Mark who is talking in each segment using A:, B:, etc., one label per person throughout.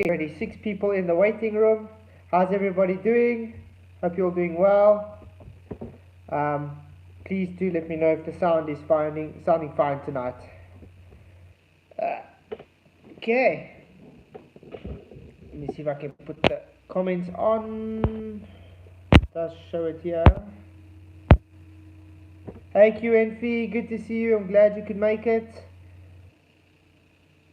A: already 6 people in the waiting room. How's everybody doing? Hope you're doing well. Please do let me know if the sound is sounding fine tonight. Okay. Let me see if I can put the comments on. Does show it here. Hey QNF, good to see you. I'm glad you could make it.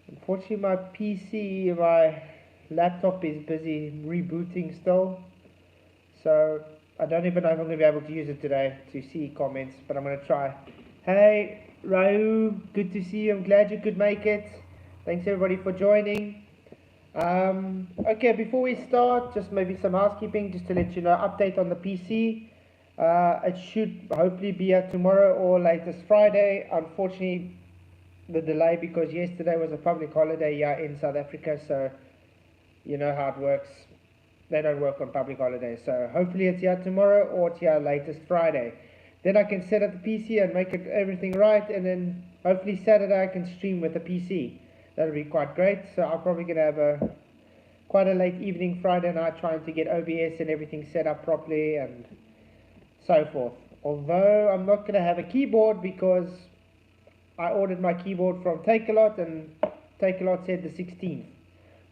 A: Unfortunately, my PC, my laptop is busy rebooting still. So I don't even know if I'm going to be able to use it today to see comments, but I'm going to try. Hey Rahu, good to see you. I'm glad you could make it. Thanks everybody for joining. Okay, before we start, just maybe some housekeeping, just to let you know, update on the PC. It should hopefully be out tomorrow or latest Friday. Unfortunately, the delay because yesterday was a public holiday here in South Africa, so you know how it works. They don't work on public holidays, so hopefully it's here tomorrow or it's here latest Friday. Then I can set up the PC and make everything right, and then hopefully Saturday I can stream with the PC. That'll be quite great. So I'm probably going to have quite a late evening Friday night trying to get OBS and everything set up properly and so forth. Although I'm not going to have a keyboard because I ordered my keyboard from Takealot and Takealot said the 16th.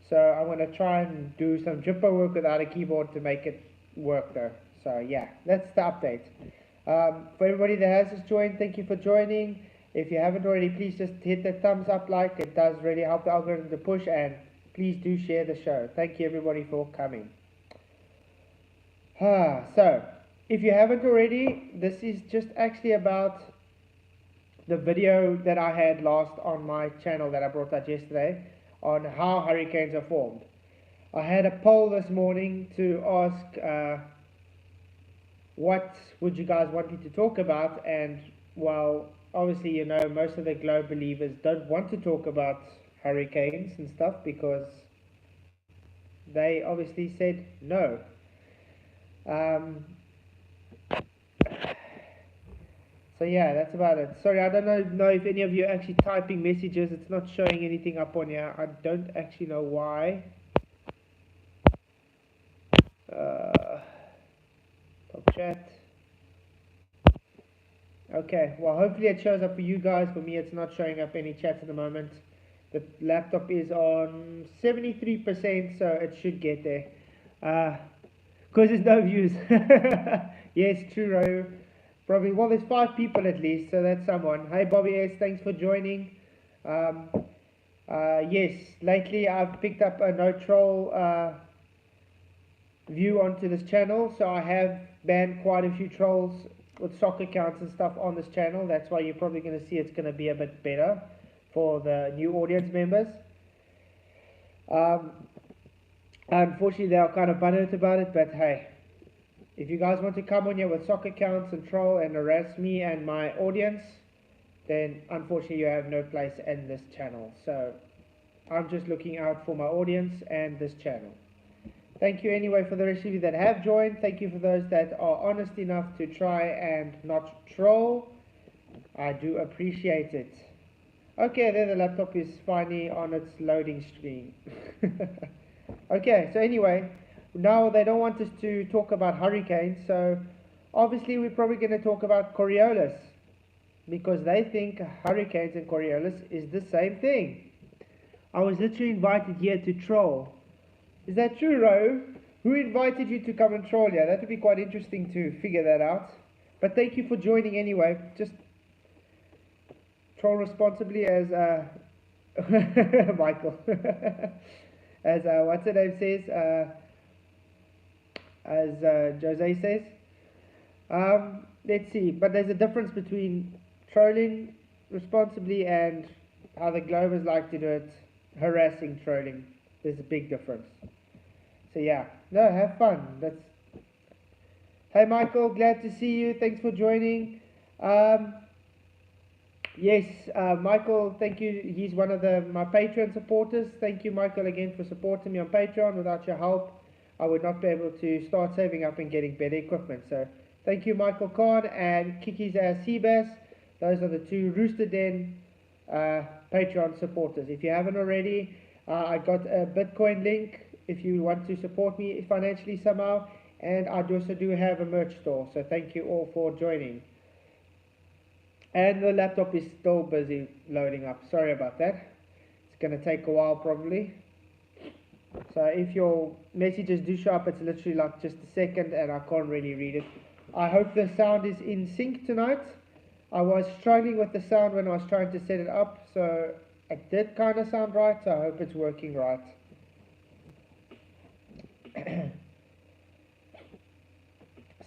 A: So I'm going to try and do some Jippo work without a keyboard to make it work though. So yeah, that's the update. For everybody that has just joined, thank you for joining. If you haven't already, please just hit the thumbs up like. It does really help the algorithm to push, and please do share the show. Thank you everybody for coming. So, if you haven't already, this is just actually about the video that I had last on my channel that I brought out yesterday on how hurricanes are formed. I had a poll this morning to ask what would you guys want me to talk about, and well, obviously, you know, most of the globe believers don't want to talk about hurricanes and stuff because they obviously said no. So yeah, that's about it. Sorry, I don't know if any of you are actually typing messages. It's not showing anything up on here. I don't actually know why. Top chat. Okay, well hopefully it shows up for you guys. For me it's not showing up any chats at the moment. The laptop is on 73%, so it should get there. Because there's no views. Yes, true, Rahu. Probably, well, there's 5 people at least, so that's someone. Hey, Bobby S, thanks for joining. Yes, lately I've picked up a no troll view onto this channel, so I have banned quite a few trolls with soccer accounts and stuff on this channel. That's why you're probably going to see it's going to be a bit better for the new audience members. Unfortunately, they are kind of butthurt about it, but hey, if you guys want to come on here with soccer accounts and troll and harass me and my audience, then unfortunately you have no place in this channel. So I'm just looking out for my audience and this channel. Thank you anyway for the rest of you that have joined. Thank you for those that are honest enough to try and not troll. I do appreciate it. Okay, there the laptop is finally on its loading screen. Okay, so anyway, now they don't want us to talk about hurricanes, so obviously we're probably going to talk about Coriolis, because they think hurricanes and Coriolis is the same thing. I was literally invited here to troll. Is that true, Ro? Who invited you to come and troll here? That would be quite interesting to figure that out. But thank you for joining anyway. Just troll responsibly, as Michael. As what's her name says, as Jose says. Let's see, but there's a difference between trolling responsibly and how the Globers like to do it, harassing trolling. There's a big difference. So yeah, no, have fun. Hey Michael, glad to see you. Thanks for joining. Yes, Michael, thank you. He's one of my Patreon supporters. Thank you, Michael, again for supporting me on Patreon. Without your help, I would not be able to start saving up and getting better equipment. So thank you, Michael Khan and Kiki's Seabass. Those are the 2 Rooster Den Patreon supporters. If you haven't already, I got a Bitcoin link if you want to support me financially somehow, and I also do have a merch store, so thank you all for joining. And the laptop is still busy loading up, sorry about that. It's going to take a while probably. So if your messages do show up, it's literally like just a second and I can't really read it. I hope the sound is in sync tonight. I was struggling with the sound when I was trying to set it up, so it did kind of sound right, so I hope it's working right.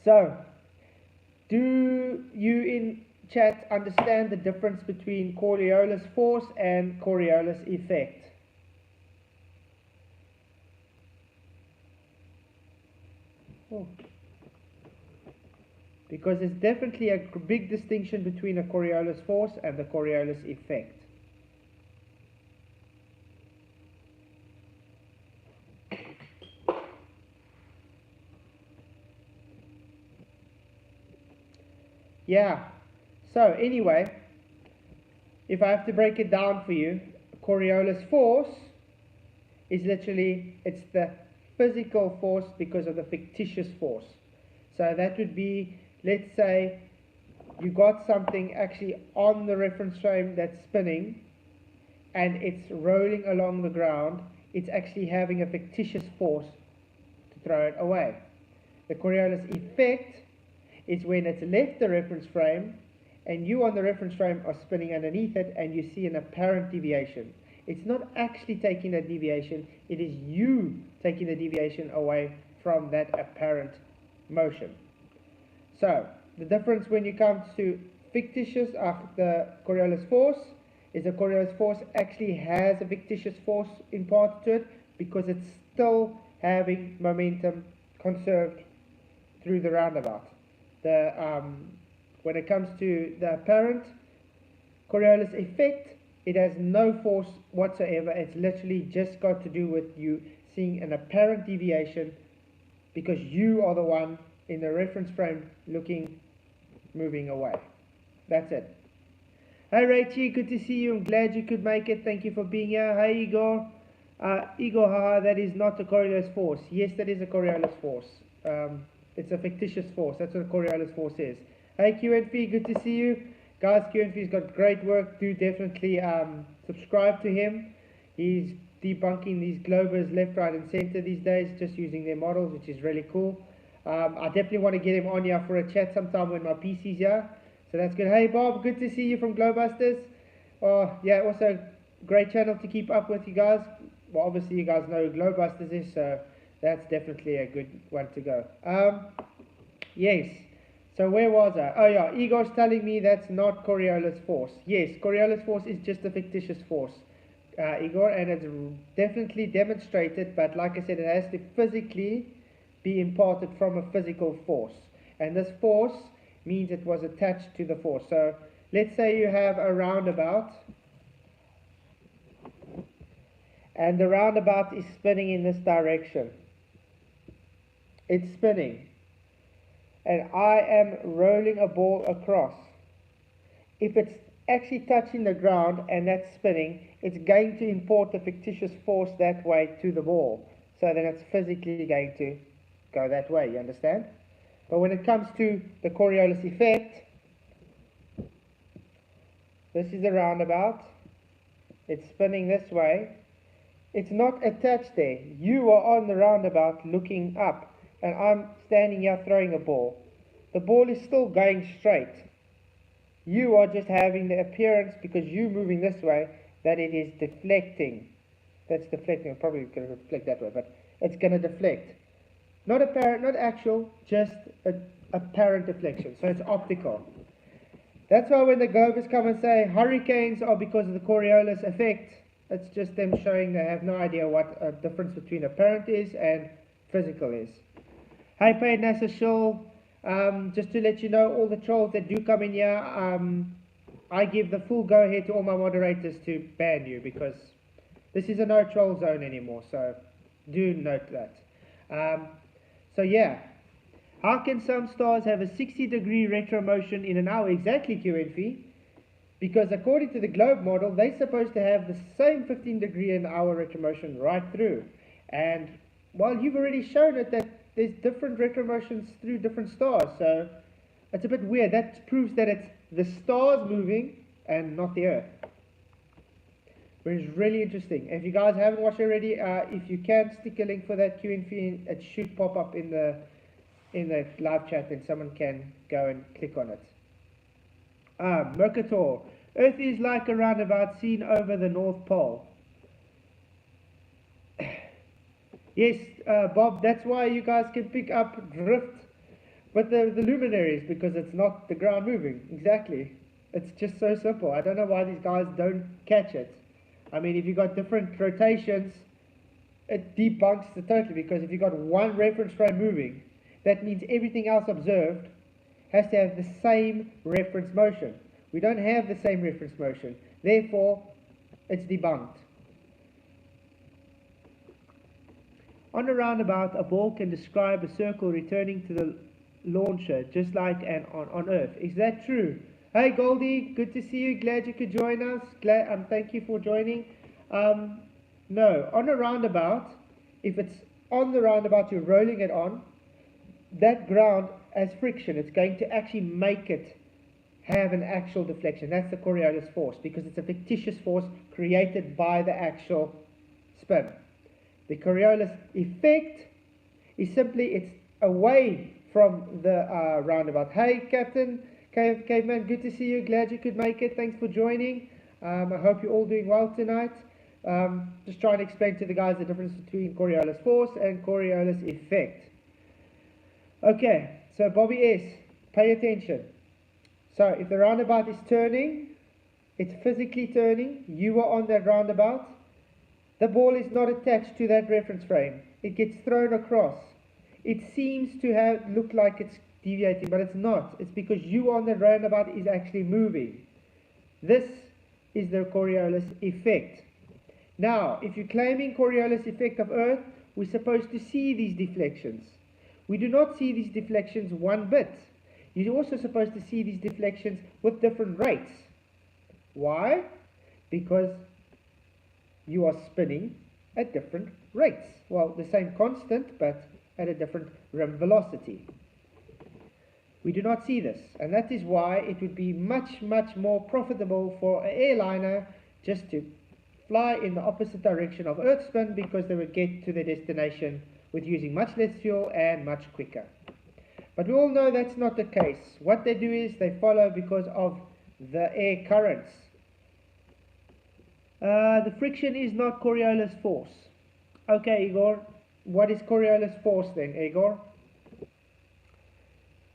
A: So, do you in chat understand the difference between Coriolis force and Coriolis effect? Oh. Because there's definitely a big distinction between a Coriolis force and the Coriolis effect. Yeah, so anyway, if I have to break it down for you, Coriolis force is literally, it's the physical force because of the fictitious force. So that would be, let's say, you got something actually on the reference frame that's spinning and it's rolling along the ground, it's actually having a fictitious force to throw it away. The Coriolis effect is when it's left the reference frame and you on the reference frame are spinning underneath it and you see an apparent deviation. It's not actually taking that deviation, it is you taking the deviation away from that apparent motion. So, the difference when it comes to fictitious of the Coriolis force is the Coriolis force actually has a fictitious force imparted to it because it's still having momentum conserved through the roundabout. When it comes to the apparent Coriolis effect, it has no force whatsoever. It's literally just got to do with you seeing an apparent deviation because you are the one in the reference frame moving away. That's it. Hi Rachie, good to see you. I'm glad you could make it. Thank you for being here. Hi Igor. Igor, haha, that is not a Coriolis force. Yes, that is a Coriolis force. It's a fictitious force. That's what a Coriolis force is. Hey QNP, good to see you. Guys, QNP's got great work. Do definitely subscribe to him. He's debunking these globers left, right and center these days, just using their models, which is really cool. I definitely want to get him on here for a chat sometime when my PC's here. So that's good. Hey Bob, good to see you from Globusters. Yeah, also great channel to keep up with you guys. Well, obviously you guys know who Globusters is, so that's definitely a good one to go. Yes. So where was I? Oh yeah, Igor's telling me that's not Coriolis force. Yes, Coriolis force is just a fictitious force, Igor, and it's definitely demonstrated, but like I said, it has to physically be imparted from a physical force. And this force means it was attached to the force. So let's say you have a roundabout, and the roundabout is spinning in this direction. It's spinning. And I am rolling a ball across. If it's actually touching the ground and that's spinning, it's going to import a fictitious force that way to the ball. So then it's physically going to go that way, you understand? But when it comes to the Coriolis effect, this is a roundabout. It's spinning this way. It's not attached there. You are on the roundabout looking up. And I'm standing here throwing a ball. The ball is still going straight. You are just having the appearance, because you're moving this way, that it is deflecting. That's deflecting. I'm probably going to deflect that way, but it's going to deflect. Not apparent, not actual, just an apparent deflection. So it's optical. That's why when the globers come and say hurricanes are because of the Coriolis effect, it's just them showing they have no idea what a difference between apparent is and physical is. Hi, Paid NASA Shul. Just to let you know, all the trolls that do come in here, I give the full go-ahead to all my moderators to ban you, because this is a no-troll zone anymore, so do note that. So yeah, how can some stars have a 60-degree retro motion in an hour? Exactly, QNV. Because according to the globe model, they're supposed to have the same 15 degree an hour retromotion right through. And well, you've already shown it that there's different retromotions through different stars. So it's a bit weird. That proves that it's the stars moving and not the Earth. Which is really interesting. If you guys haven't watched already, if you can stick a link for that Q&A, it should pop up in the live chat, and someone can go and click on it. Mercator. Earth is like a roundabout seen over the North Pole. Yes, Bob, that's why you guys can pick up drift with the luminaries, because it's not the ground moving. Exactly. It's just so simple. I don't know why these guys don't catch it. I mean, if you've got different rotations, it debunks it totally, because if you've got one reference frame moving, that means everything else observed has to have the same reference motion. We don't have the same reference motion. Therefore, it's debunked. On a roundabout, a ball can describe a circle returning to the launcher, just like on Earth. Is that true? Hey Goldie, good to see you. Glad you could join us. Thank you for joining. No, on a roundabout, if it's on the roundabout you're rolling it on, that ground has friction. It's going to actually make it have an actual deflection. That's the Coriolis force, because it's a fictitious force created by the actual spin. The Coriolis effect is simply, it's away from the roundabout. Hey Captain, Caveman, good to see you. Glad you could make it. Thanks for joining. I hope you're all doing well tonight. Just trying to explain to the guys the difference between Coriolis force and Coriolis effect. Okay, so Bobby S, pay attention. So if the roundabout is turning, it's physically turning, you are on that roundabout, the ball is not attached to that reference frame. It gets thrown across. It seems to look like it's deviating, but it's not. It's because you on the roundabout is actually moving. This is the Coriolis effect. Now, if you're claiming Coriolis effect of Earth, we're supposed to see these deflections. We do not see these deflections one bit. You're also supposed to see these deflections with different rates. Why? Because you are spinning at different rates. Well, the same constant, but at a different rim velocity. We do not see this, and that is why it would be much, much more profitable for an airliner just to fly in the opposite direction of Earth spin, because they would get to their destination with using much less fuel and much quicker. But we all know that's not the case. What they do is they follow because of the air currents. The friction is not Coriolis force. Okay, Igor, what is Coriolis force then, Igor?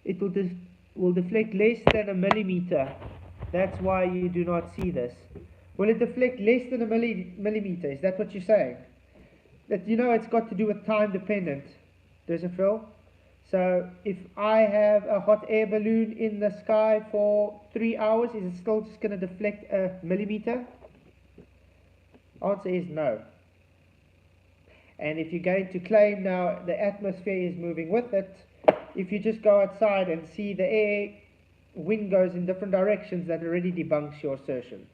A: It will deflect less than a millimeter. That's why you do not see this. Will it deflect less than a millimeter? Is that what you're saying? That, you know, it's got to do with time dependent. Does it, Phil? So if I have a hot air balloon in the sky for 3 hours, is it still just going to deflect a millimeter? Answer is no. And if you're going to claim now the atmosphere is moving with it, if you just go outside and see the wind goes in different directions, that already debunks your assertion.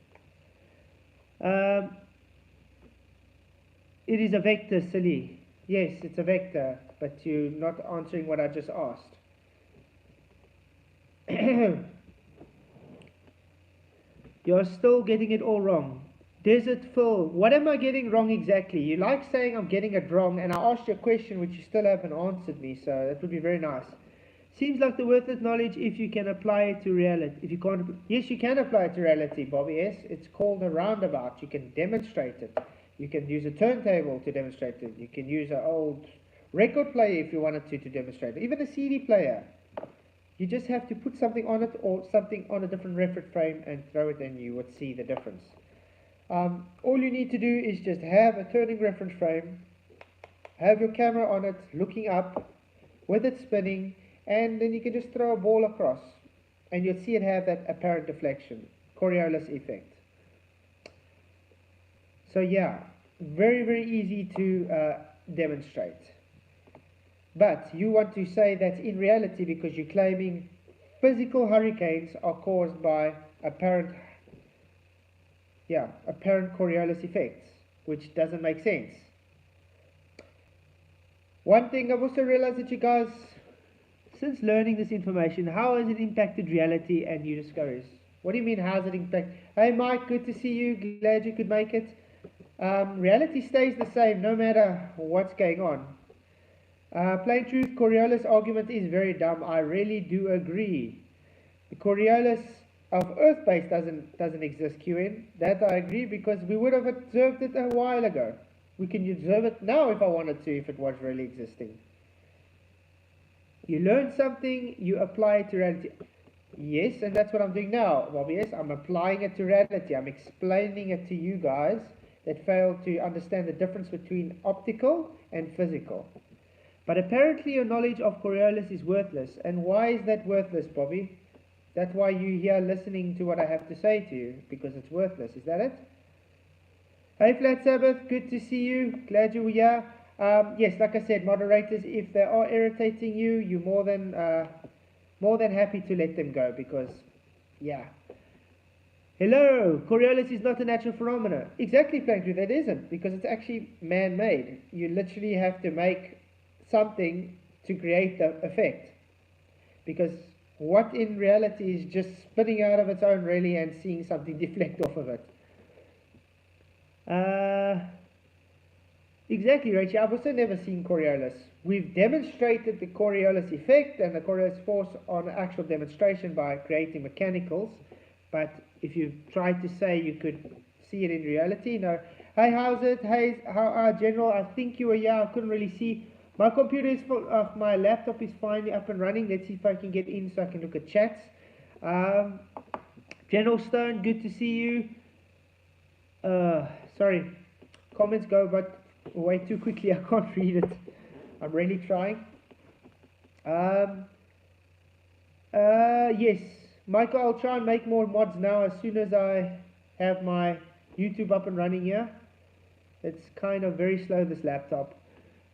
A: It is a vector, silly. Yes, it's a vector, but you're not answering what I just asked. You're still getting it all wrong. Desert Phil, what am I getting wrong exactly? You like saying I'm getting it wrong, and I asked you a question which you still haven't answered me, so that would be very nice. Seems like the worthless knowledge if you can apply it to reality. If you can't, yes, you can apply it to reality, Bobby. Yes, it's called a roundabout. You can demonstrate it. You can use a turntable to demonstrate it. You can use an old record player if you wanted to demonstrate it. Even a CD player. You just have to put something on it, or something on a different reference frame, and throw it, and you would see the difference. All you need to do is just have a turning reference frame, have your camera on it, looking up, with it spinning, and then you can just throw a ball across, and you'll see it have that apparent deflection, Coriolis effect. So yeah, very, very easy to demonstrate. But you want to say that's in reality because you're claiming physical hurricanes are caused by apparent yeah, apparent Coriolis effects, which doesn't make sense. One thing I've also realized that you guys, since learning this information, how has it impacted reality and new discoveries? What do you mean, how has it impacted? Hey Mike, good to see you, glad you could make it. Reality stays the same no matter what's going on. Plain truth, Coriolis' argument is very dumb. I really do agree. The Coriolis of Earth-based doesn't exist, QN. That I agree, because we would have observed it a while ago. We can observe it now if I wanted to, if it was really existing. You learn something, you apply it to reality. Yes, and that's what I'm doing now, Bobby. Yes, I'm applying it to reality. I'm explaining it to you guys that fail to understand the difference between optical and physical. But apparently your knowledge of Coriolis is worthless. And why is that worthless, Bobby? That's why you're here listening to what I have to say to you, because it's worthless. Is that it? Hey, Flat Sabbath, good to see you. Glad you were here. Yes, like I said, moderators, if they are irritating you, you're more than happy to let them go, because, yeah. Hello, Coriolis is not a natural phenomenon. Exactly, Plankton, that isn't, because it's actually man-made. You literally have to make something to create the effect. Because what in reality is just spinning out of its own, really, and seeing something deflect off of it. Exactly, Rachel. I've also never seen Coriolis. We've demonstrated the Coriolis effect and the Coriolis force on actual demonstration by creating mechanicals, but if you tried to say you could see it in reality, no. Hey, how's it? Hey, General, I think you were here. I couldn't really see. My computer is full, my laptop is finally up and running. Let's see if I can get in so I can look at chats. General Stone, good to see you. Sorry, comments go but way too quickly. I can't read it. I'm really trying. Yes, Michael, I'll try and make more mods now as soon as I have my YouTube up and running here. It's kind of very slow, this laptop.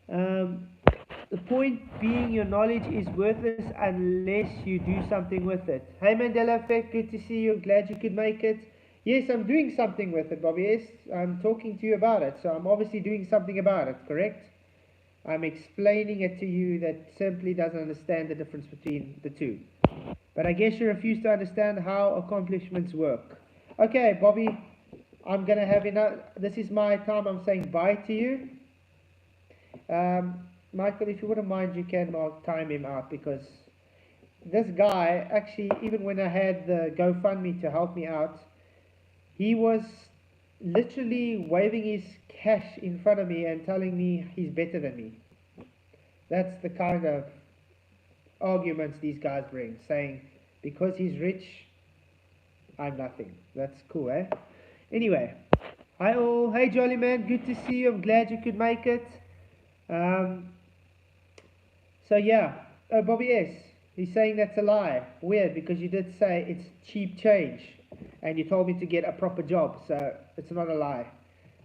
A: The point being, your knowledge is worthless unless you do something with it. Hey Mandela Effect, good to see you. Glad you could make it. Yes, I'm doing something with it, Bobby. Yes, I'm talking to you about it. So I'm obviously doing something about it, correct? I'm explaining it to you that simply doesn't understand the difference between the two. But I guess you refuse to understand how accomplishments work. Okay, Bobby, I'm going to have enough. This is my time. I'm saying bye to you. Michael, if you wouldn't mind, you can time him out, because this guy, actually, even when I had the GoFundMe to help me out, he was literally waving his cash in front of me and telling me he's better than me. That's the kind of arguments these guys bring, saying, because he's rich, I'm nothing. That's cool, eh? Anyway, hi all. Hey Jolly Man, good to see you. I'm glad you could make it. So yeah, Bobby S, he's saying that's a lie. Weird, because you did say it's cheap change, and you told me to get a proper job, so it's not a lie.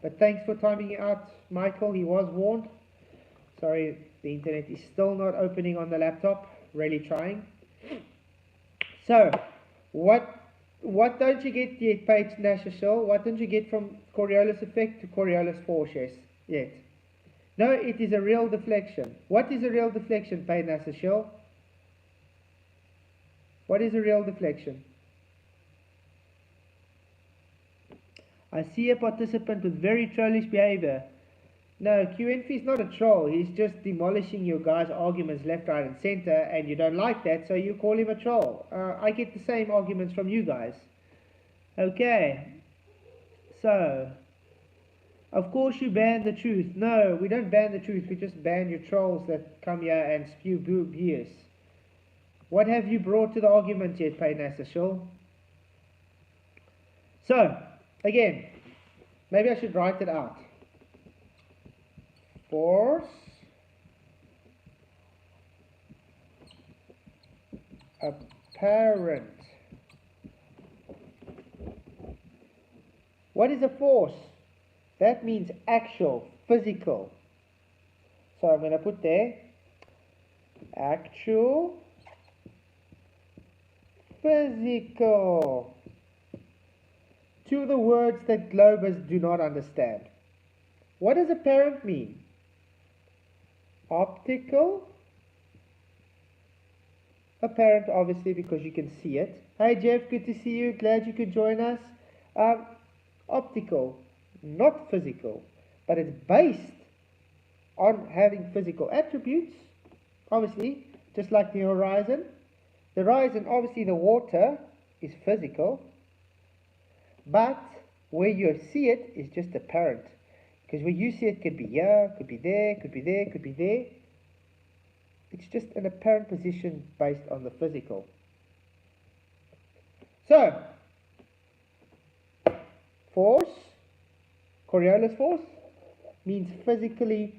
A: But thanks for timing it out, Michael. He was warned. Sorry, the internet is still not opening on the laptop. Really trying. So, what don't you get yet, Page Nashashil? What don't you get from Coriolis Effect to Coriolis force yet? No, it is a real deflection. What is a real deflection, Page Nashashil? What is a real deflection? I see a participant with very trollish behavior. No, QNF is not a troll. He's just demolishing your guys' arguments left, right, and center, and you don't like that, so you call him a troll. I get the same arguments from you guys. Okay. So, of course you ban the truth. No, we don't ban the truth. We just ban your trolls that come here and spew BS. What have you brought to the argument yet, Paynasashil? So, again, maybe I should write it out. Force apparent. What is a force? That means actual, physical. So I'm going to put there actual, physical. to the words that globers do not understand. What does apparent mean? Optical. Apparent, obviously, because you can see it. Hey Jeff, good to see you. Glad you could join us. Optical, not physical, but it's based on having physical attributes. Obviously, just like the horizon. The horizon, obviously, the water is physical, but where you see it is just apparent. Because where you see it could be here, could be there, could be there, could be there. It's just an apparent position based on the physical. So, force, Coriolis force, means physically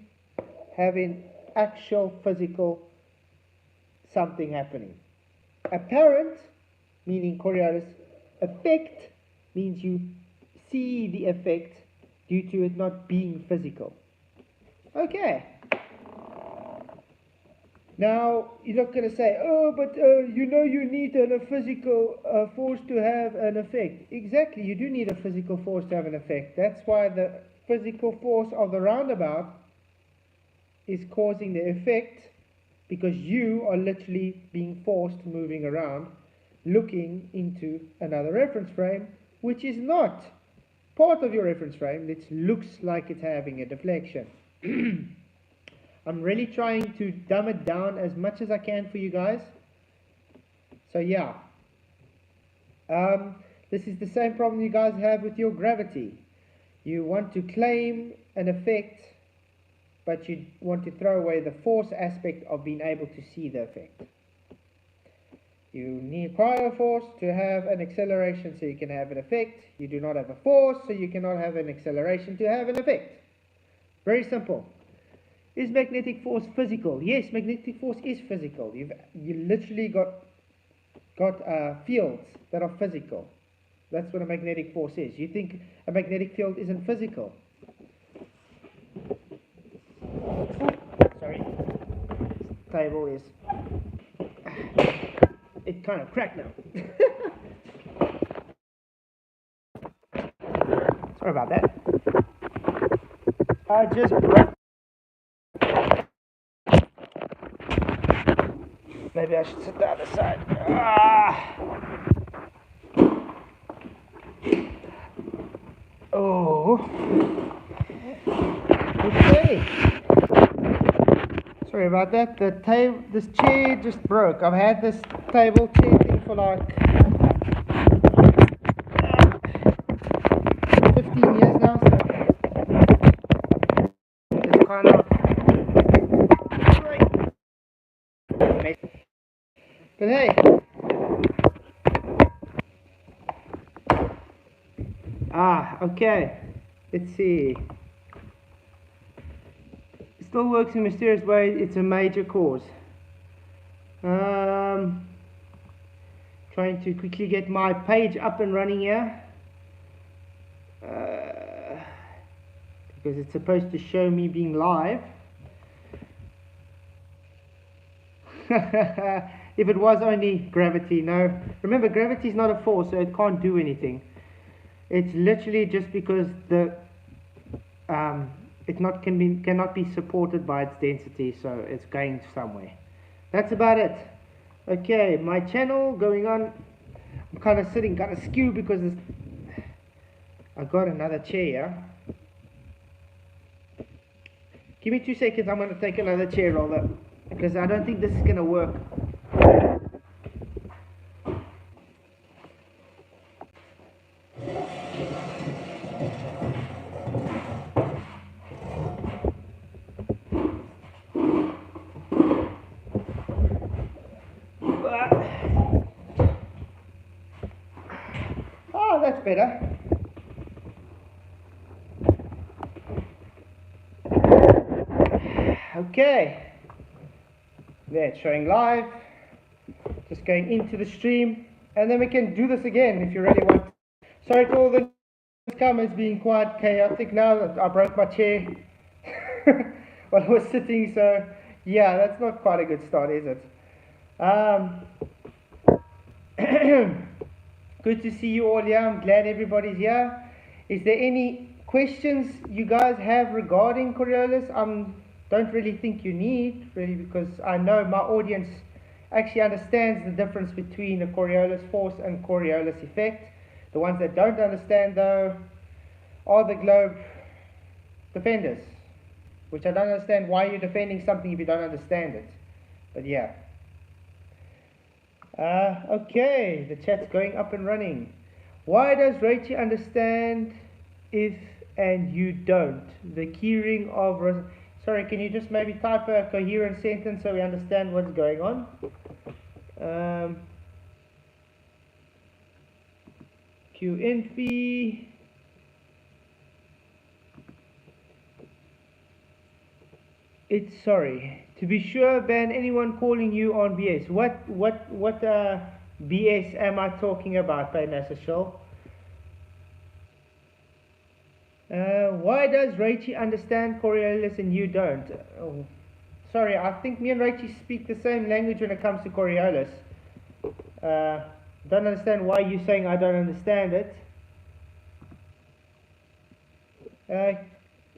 A: having actual physical something happening. Apparent, meaning Coriolis effect, means you see the effect due to it not being physical. Okay. Now, you're not going to say, oh, but you know you need a physical force to have an effect. Exactly, you do need a physical force to have an effect. That's why the physical force of the roundabout is causing the effect, because you are literally being forced moving around, looking into another reference frame, which is not part of your reference frame. It looks like it's having a deflection. I'm really trying to dumb it down as much as I can for you guys. So yeah, this is the same problem you guys have with your gravity. You want to claim an effect, but you want to throw away the force aspect of being able to see the effect. You need cryo force to have an acceleration so you can have an effect. You do not have a force, so you cannot have an acceleration to have an effect. Very simple. Is magnetic force physical? Yes, magnetic force is physical. You literally got fields that are physical. That's what a magnetic force is. You think a magnetic field isn't physical? Sorry. This table is... It kind of cracked now. Sorry about that. I just broke. Maybe I should sit the other side. Oh. Okay. Sorry about that. This chair just broke. I've had this table chair thing for like 15 years now. So it's kind of great. But hey. Okay. Let's see. It still works in mysterious ways. It's a major cause. Trying to quickly get my page up and running here. Because it's supposed to show me being live. If it was only gravity, no. Remember, gravity is not a force, so it can't do anything. It's literally just because cannot be supported by its density, so it's going somewhere. That's about it. Okay, my channel going on. I'm kind of sitting kind of skew because I got another chair here. Give me 2 seconds. I'm going to take another chair roller because I don't think this is going to work. Oh, that's better. Okay, there, it's showing live. Just going into the stream, and then we can do this again if you really want. Sorry for all the comments being quite chaotic now. I broke my chair while I was sitting, so yeah, that's not quite a good start, is it? Good Good to see you all here. I'm glad everybody's here. Is there any questions you guys have regarding Coriolis? Don't really think you need, really, because I know my audience actually understands the difference between a Coriolis force and Coriolis effect. The ones that don't understand, though, are the globe defenders, which I don't understand why you're defending something if you don't understand it. But yeah. Okay, the chat's going up and running. Why does Rachel understand if and you don't? The keyring of... Sorry, can you just maybe type a coherent sentence so we understand what's going on? QNP. It's sorry. To be sure, ban anyone calling you on BS. What BS am I talking about, Painasashol? Why does Rachel understand Coriolis and you don't? Oh, sorry, I think me and Rachel speak the same language when it comes to Coriolis. Don't understand why you're saying I don't understand it.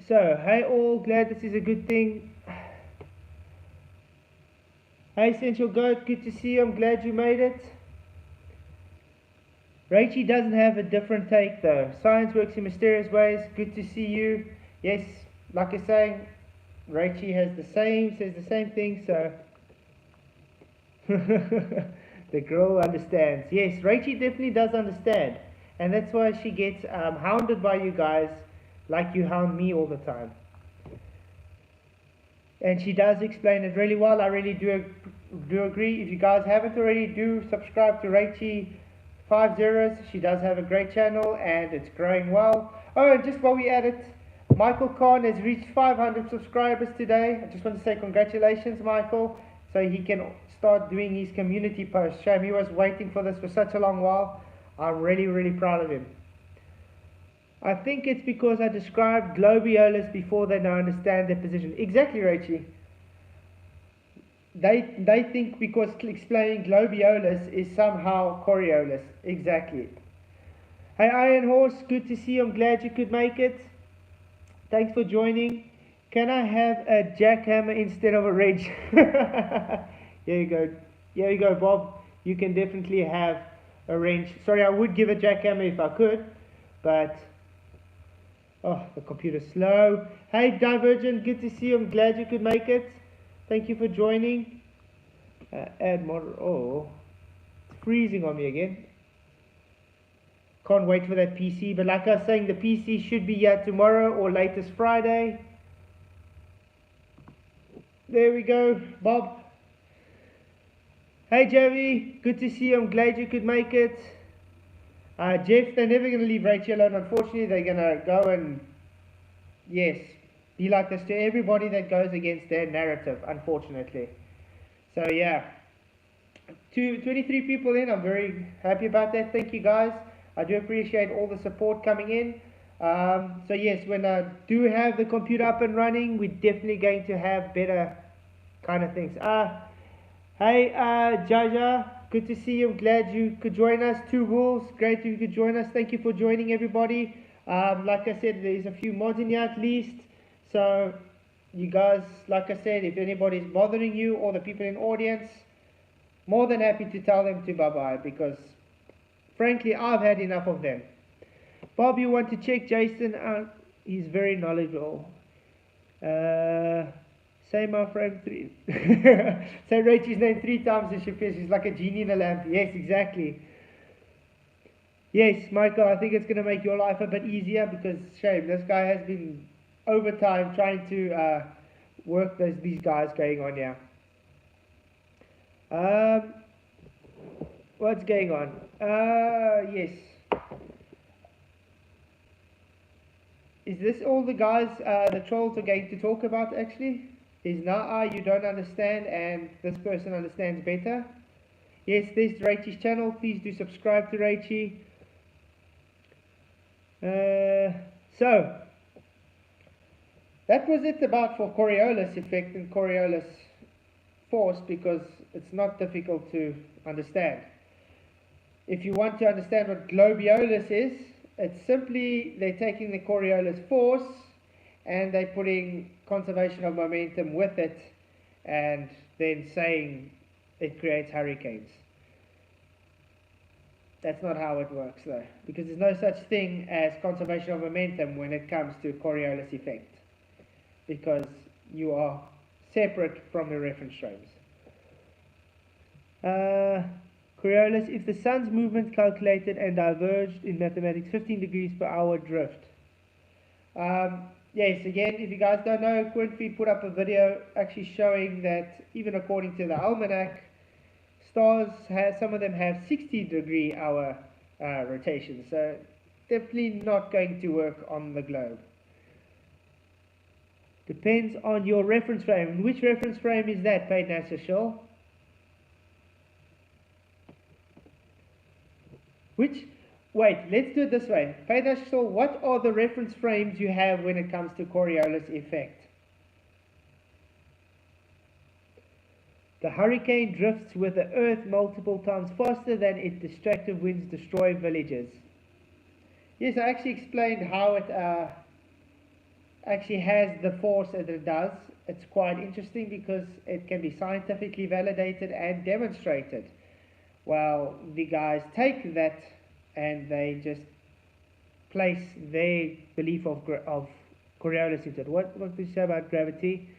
A: So, hey all, glad this is a good thing. Hey Essential Goat, good to see you, I'm glad you made it. Rachel doesn't have a different take though. Science works in mysterious ways, good to see you. Yes, like I say, Rachel says the same thing, so... The girl understands. Yes, Rachel definitely does understand. And that's why she gets hounded by you guys like you hound me all the time. And she does explain it really well. I really do agree. If you guys haven't already, do subscribe to Rachel 50. She does have a great channel and it's growing well. Oh, and just while we at it, Michael Khan has reached 500 subscribers today. I just want to say congratulations, Michael, so he can start doing his community posts. Shame he was waiting for this for such a long while. I'm really, really proud of him. I think it's because I described globiolis before they now understand their position. Exactly, Rachel. They think because explaining globiolis is somehow Coriolis. Exactly. Hey Iron Horse, good to see you. I'm glad you could make it. Thanks for joining. Can I have a jackhammer instead of a wrench? Here you go. Here you go, Bob. You can definitely have a wrench. Sorry, I would give a jackhammer if I could, but... Oh, the computer's slow. Hey, Divergent, good to see you. I'm glad you could make it. Thank you for joining. Add model. Oh, it's freezing on me again. Can't wait for that PC. But like I was saying, the PC should be here tomorrow or latest Friday. There we go, Bob. Hey, Joey, good to see you. I'm glad you could make it. Jeff, they're never going to leave Rachel alone. Unfortunately, they're going to go and, yes, be like this to everybody that goes against their narrative, unfortunately. So, yeah, 23 people in. I'm very happy about that. Thank you, guys. I do appreciate all the support coming in. So, yes, when I do have the computer up and running, we're definitely going to have better kind of things. Hey, Jaja. Good to see you. I'm glad you could join us. Two Wolves, great you could join us. Thank you for joining, everybody. Like I said, there's a few mods in here at least. So, you guys, like I said, if anybody's bothering you or the people in audience, more than happy to tell them to bye-bye because, frankly, I've had enough of them. Bob, you want to check Jason out? He's very knowledgeable. Say my friend 3. Say Rachel's name 3 times and she feels she's like a genie in a lamp. Yes, exactly. Yes, Michael, I think it's going to make your life a bit easier because, shame, this guy has been overtime trying to work these guys going on here. What's going on? Yes. Is this all the guys, the trolls are going to talk about actually? Is now you don't understand and this person understands better? Yes, this is Rachel's channel. Please do subscribe to Rachel. So, that was it about for Coriolis effect and Coriolis force because it's not difficult to understand. if you want to understand what globiolis is, it's simply they're taking the Coriolis force and they're putting conservation of momentum with it and then saying it creates hurricanes. That's not how it works though, because there's no such thing as conservation of momentum when it comes to Coriolis effect, because you are separate from the reference frames. Coriolis, if the sun's movement calculated and diverged in mathematics 15 degrees per hour drift. Yes, again, if you guys don't know, Quincy put up a video actually showing that even according to the almanac, stars some of them have 60-degree hour rotation, so definitely not going to work on the globe. Depends on your reference frame. Which reference frame is that, paid NASA Shaw? Wait, let's do it this way. Paid NASA Shaw, what are the reference frames you have when it comes to Coriolis effect? The hurricane drifts with the earth multiple times faster than its destructive winds destroy villages. Yes, I actually explained how it actually has the force that it does. It's quite interesting because it can be scientifically validated and demonstrated. Well, the guys take that and they just place their belief of Coriolis into it. What did you say about gravity?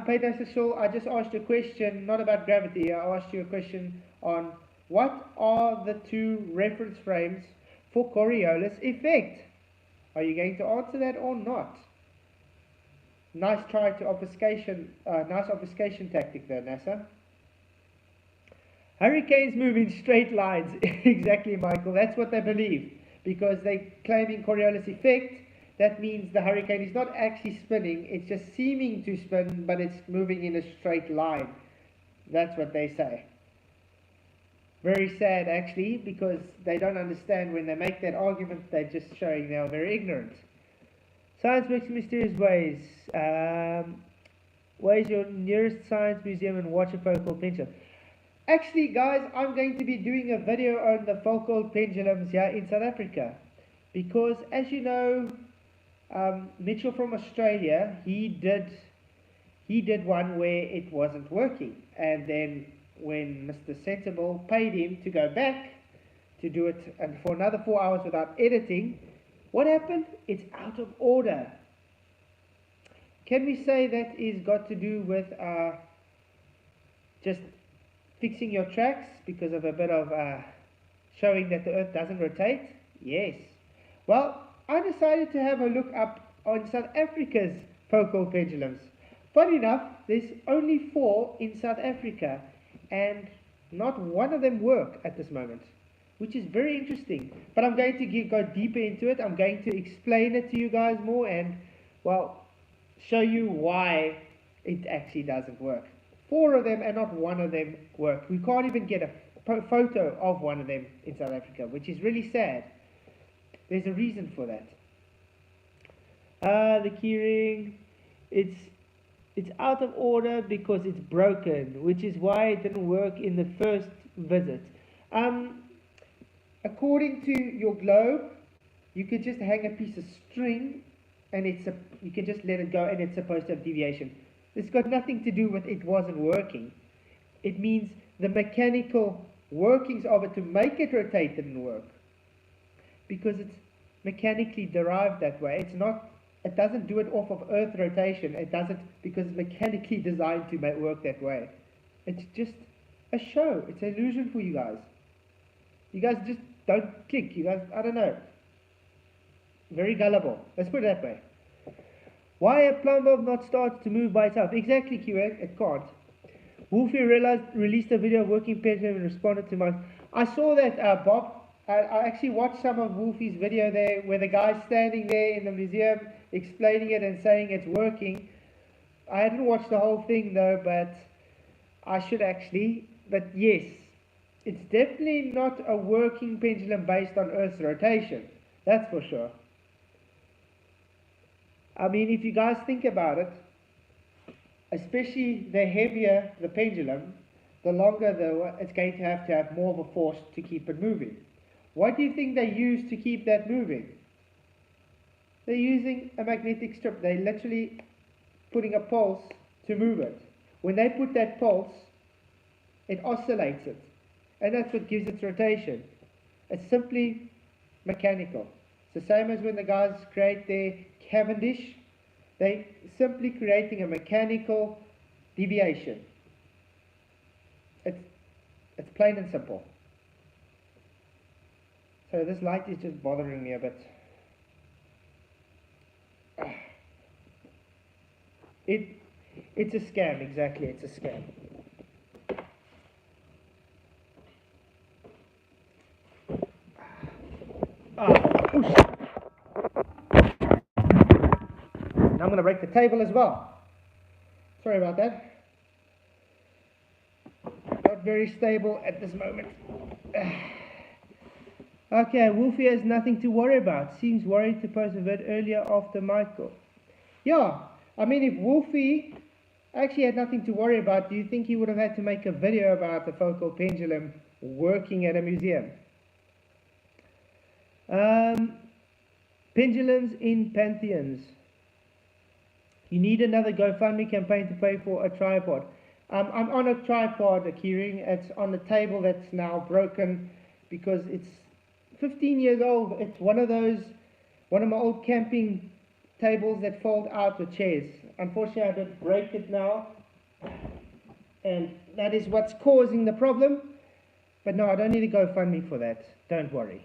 A: Peter Cecil, I just asked you a question, not about gravity. I asked you a question on what are the two reference frames for Coriolis effect? Are you going to answer that or not? Nice try to obfuscation, nice obfuscation tactic there, NASA. Hurricanes move in straight lines. Exactly, Michael. That's what they believe. Because they're claiming Coriolis effect, that means the hurricane is not actually spinning, it's just seeming to spin, but it's moving in a straight line. That's what they say. Very sad, actually, because they don't understand when they make that argument, they're just showing they are very ignorant. Science works in mysterious ways. Where's your nearest science museum and watch a Foucault pendulum? Actually, guys, I'm going to be doing a video on the Foucault pendulums here in South Africa. Because, as you know, Mitchell from Australia, he did one where it wasn't working. And then when Mr. Sensible paid him to go back to do it and for another 4 hours without editing, what happened? It's out of order. Can we say that is got to do with just fixing your tracks because of a bit of showing that the Earth doesn't rotate? Yes. Well, I decided to have a look up on South Africa's Foucault pendulums. Funny enough, there's only 4 in South Africa, and not one of them work at this moment, which is very interesting. But I'm going to go deeper into it. I'm going to explain it to you guys more and, well, show you why it actually doesn't work. 4 of them and not one of them work. We can't even get a photo of one of them in South Africa, which is really sad. There's a reason for that. The keyring, it's out of order because it's broken, which is why it didn't work in the first visit. According to your globe, you could just hang a piece of string and you can just let it go and it's supposed to have deviation. It's got nothing to do with it wasn't working. It means the mechanical workings of it to make it rotate didn't work. Because it's mechanically derived that way. It doesn't do it off of Earth rotation. It does it because it's mechanically designed to work that way. It's just a show. It's an illusion for you guys. You guys just don't click. You guys, I don't know. Very gullible. Let's put it that way. Why a plumb bob not start to move by itself? Exactly, QX. It can't. Wolfie released a video of working pendulum and responded to my... I saw that, Bob. I actually watched some of Wolfie's video there where the guy's standing there in the museum explaining it and saying it's working. I hadn't watched the whole thing though, but I should actually. But yes, it's definitely not a working pendulum based on Earth's rotation. That's for sure. I mean, if you guys think about it, especially the heavier the pendulum, the longer it's going to have more of a force to keep it moving. What do you think they use to keep that moving? They're using a magnetic strip. They're literally putting a pulse to move it. When they put that pulse, it oscillates it. And that's what gives its rotation. It's simply mechanical. It's the same as when the guys create their Cavendish. They're simply creating a mechanical deviation. It's plain and simple. So this light is just bothering me a bit. It's a scam, exactly, it's a scam. Now I'm going to break the table as well. Sorry about that. Not very stable at this moment. Okay, Wolfie has nothing to worry about. Seems worried to post a vid earlier after Michael. Yeah, I mean, if Wolfie actually had nothing to worry about, do you think he would have had to make a video about the Foucault pendulum working at a museum? Pendulums in pantheons. You need another GoFundMe campaign to pay for a tripod. I'm on a tripod, Kieran. It's on the table that's now broken because it's 15 years old. It's one of my old camping tables that fold out with chairs. Unfortunately, I did break it now, and that is what's causing the problem. But no, I don't need a GoFundMe for that. Don't worry.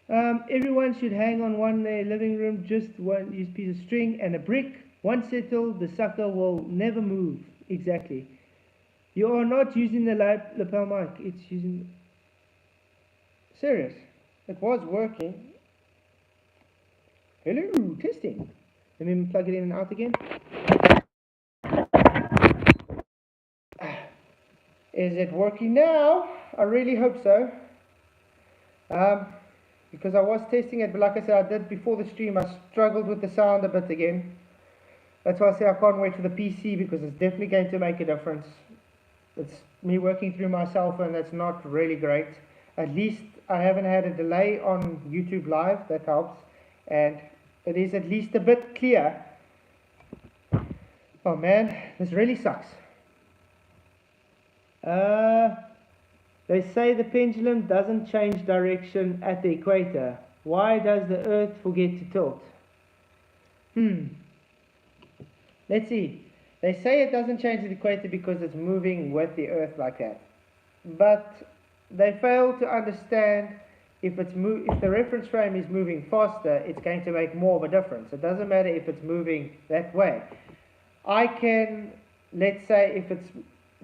A: Everyone should hang on one in their living room, just one use piece of string and a brick. Once settled, the sucker will never move. Exactly. You are not using the lapel mic. It's using... Serious. It was working. Hello, testing. Let me plug it in and out again. Is it working now? I really hope so. Because I was testing it, but like I said, I did before the stream, I struggled with the sound a bit again. That's why I say I can't wait for the PC, because it's definitely going to make a difference. It's me working through my cell phone, that's not really great. At least I haven't had a delay on YouTube Live, that helps. And it is at least a bit clear. Oh man, this really sucks. They say the pendulum doesn't change direction at the equator. Why does the Earth forget to tilt? Let's see. They say it doesn't change the equator because it's moving with the Earth like that. But they fail to understand if the reference frame is moving faster, it's going to make more of a difference. It doesn't matter if it's moving that way. I can, let's say if it's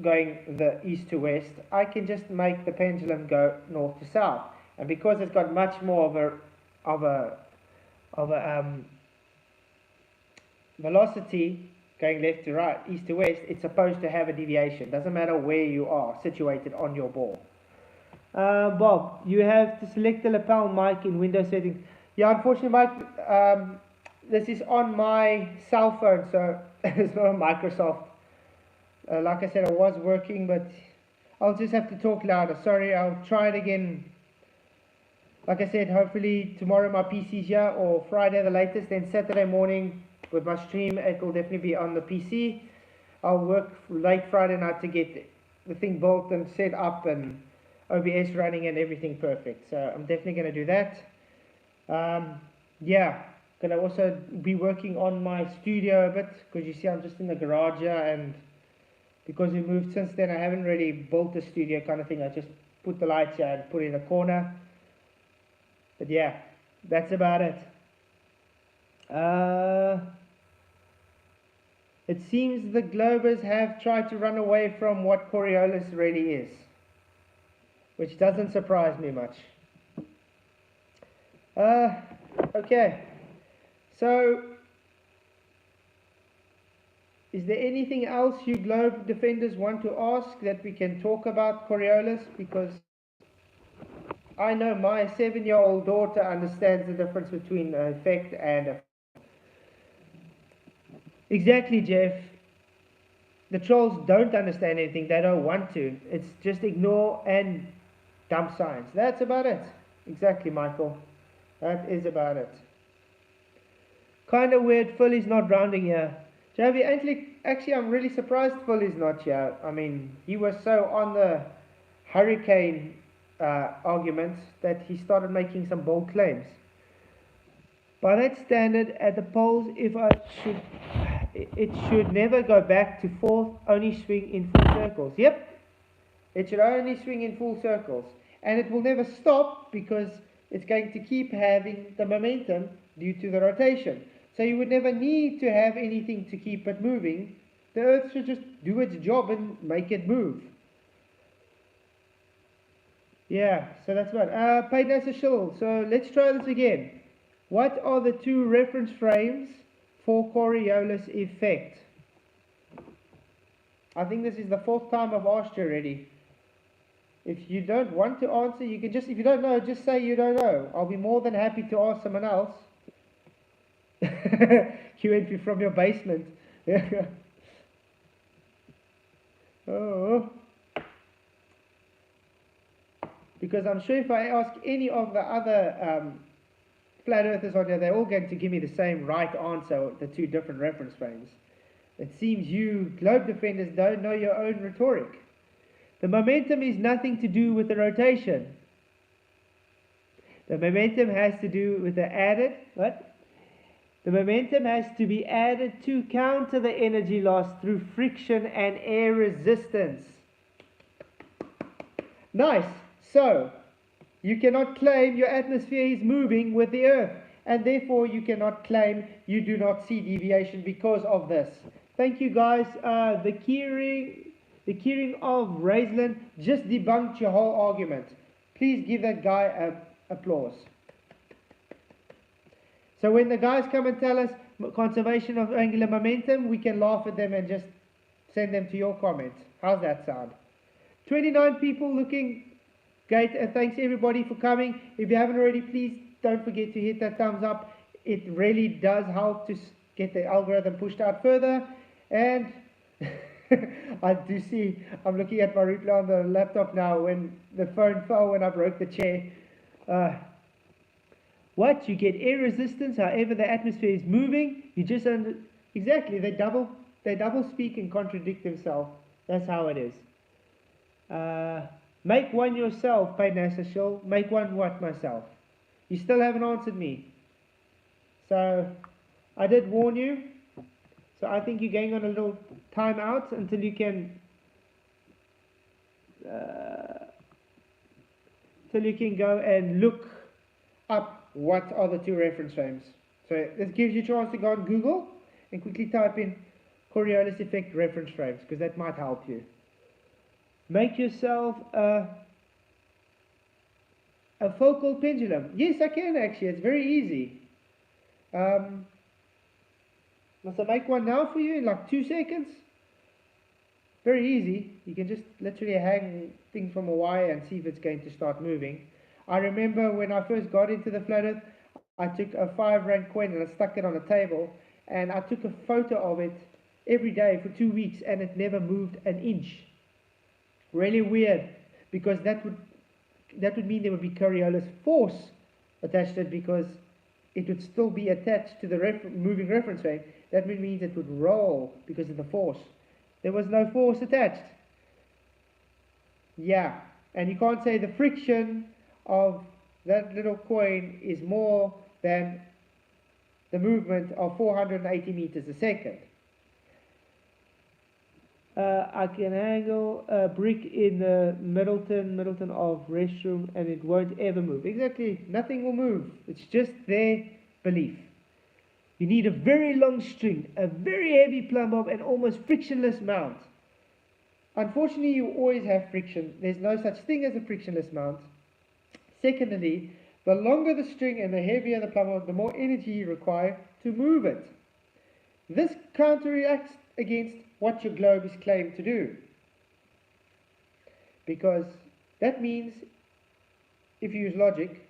A: going the east to west, I can just make the pendulum go north to south. And because it's got much more of a velocity going left to right, east to west, it's supposed to have a deviation. Doesn't matter where you are situated on your ball. Bob, you have to select the lapel mic in Windows settings. Yeah, unfortunately, Mike, this is on my cell phone, so it's not on Microsoft. Like I said, I was working, but I'll just have to talk louder. Sorry, I'll try it again. Like I said, hopefully tomorrow my PC's here, or Friday the latest, then Saturday morning with my stream, it will definitely be on the PC. I'll work late Friday night to get the thing built and set up and OBS running and everything perfect. So I'm definitely going to do that. Yeah, going to also be working on my studio a bit, because you see I'm just in the garage here, and because we moved since then, I haven't really built a studio kind of thing. I just put the lights here and put it in a corner. But yeah, that's about it. It seems the Globers have tried to run away from what Coriolis really is, which doesn't surprise me much. Okay, so is there anything else you Globe defenders want to ask that we can talk about Coriolis? Because I know my 7-year-old daughter understands the difference between an effect and a... Exactly, Jeff. The trolls don't understand anything. They don't want to. It's just ignore and Dump science. That's about it. Exactly, Michael. That is about it. Kind of weird Phil is not rounding here. Javi, actually, I'm really surprised Phil is not here. I mean, he was so on the hurricane argument that he started making some bold claims. By that standard, at the polls, it should never go back to fourth, only swing in full circles. Yep, it should only swing in full circles. And it will never stop because it's going to keep having the momentum due to the rotation. So you would never need to have anything to keep it moving. The Earth should just do its job and make it move. Yeah, so that's about paid as a shill. So let's try this again. What are the two reference frames for Coriolis effect? I think this is the fourth time I've asked you already. If you don't want to answer, you can just, if you don't know, just say you don't know. I'll be more than happy to ask someone else. Q entry from your basement. Oh. Because I'm sure if I ask any of the other flat earthers on here, they're all going to give me the same right answer, the two different reference frames. It seems you globe defenders don't know your own rhetoric. The momentum is nothing to do with the rotation. The momentum has to do with the added, what? The momentum has to be added to counter the energy loss through friction and air resistance. Nice. So, you cannot claim your atmosphere is moving with the Earth, and therefore you cannot claim you do not see deviation because of this. Thank you, guys. The keyring of Raistlin just debunked your whole argument. Please give that guy applause. So when the guys come and tell us conservation of angular momentum, we can laugh at them and just send them to your comments. How's that sound? 29 people looking. Great, thanks everybody for coming. If you haven't already, please don't forget to hit that thumbs up. It really does help to get the algorithm pushed out further. And I do see, I'm looking at my replay on the laptop now when the phone fell when I broke the chair. What? You get air resistance, however the atmosphere is moving. You just exactly, they double speak and contradict themselves. That's how it is. Make one yourself, paid NASA shill. Make one what myself? You still haven't answered me. So I did warn you. So I think you're going on a little time out until you can go and look up what are the two reference frames. So this gives you a chance to go on Google and quickly type in Coriolis Effect reference frames, because that might help you. Make yourself a Foucault pendulum. Yes, I can actually. It's very easy. Must I make one now for you in like 2 seconds? Very easy. You can just literally hang things from a wire and see if it's going to start moving. I remember when I first got into the flat earth, I took a 5 Rand coin and I stuck it on a table, and I took a photo of it every day for 2 weeks, and it never moved an inch. Really weird, because that would mean there would be Coriolis force attached to it, because it would still be attached to the moving reference frame. That would mean it would roll because of the force. There was no force attached. Yeah, and you can't say the friction of that little coin is more than the movement of 480 meters a second. I can angle a brick in the Middleton of restroom, and it won't ever move. Exactly, nothing will move. It's just their belief. You need a very long string, a very heavy plumb bob, and almost frictionless mount. Unfortunately, you always have friction. There's no such thing as a frictionless mount. Secondly, the longer the string and the heavier the plumb bob, the more energy you require to move it. This counteracts against what your globe is claimed to do. Because that means, if you use logic,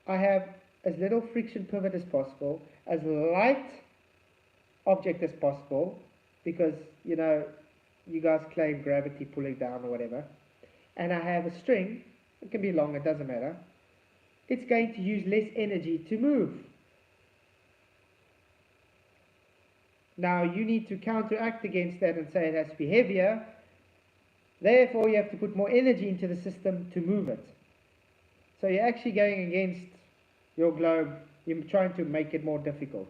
A: I have as little friction pivot as possible, as light object as possible, because, you know, you guys claim gravity pulling down or whatever, and I have a string it can be long, it doesn't matter, it's going to use less energy to move. Now you need to counteract against that and say it has to be heavier. Therefore, you have to put more energy into the system to move it. So you're actually going against your globe. You're trying to make it more difficult.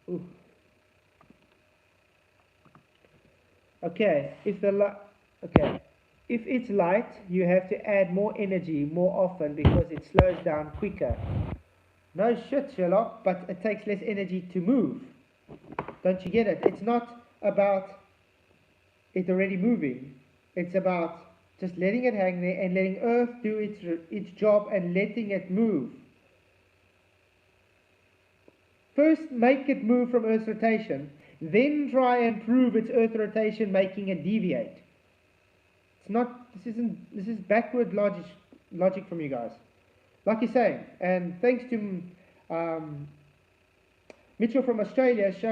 A: Ooh. Okay, if it's light, you have to add more energy more often because it slows down quicker. No shit, Sherlock, but it takes less energy to move. Don't you get it? It's not about it already moving. It's about just letting it hang there and letting Earth do its job and letting it move. First, make it move from Earth's rotation, then try and prove its Earth rotation, making it deviate. It's not. This is backward logic from you guys. Like you're saying, and thanks to Mitchell from Australia showing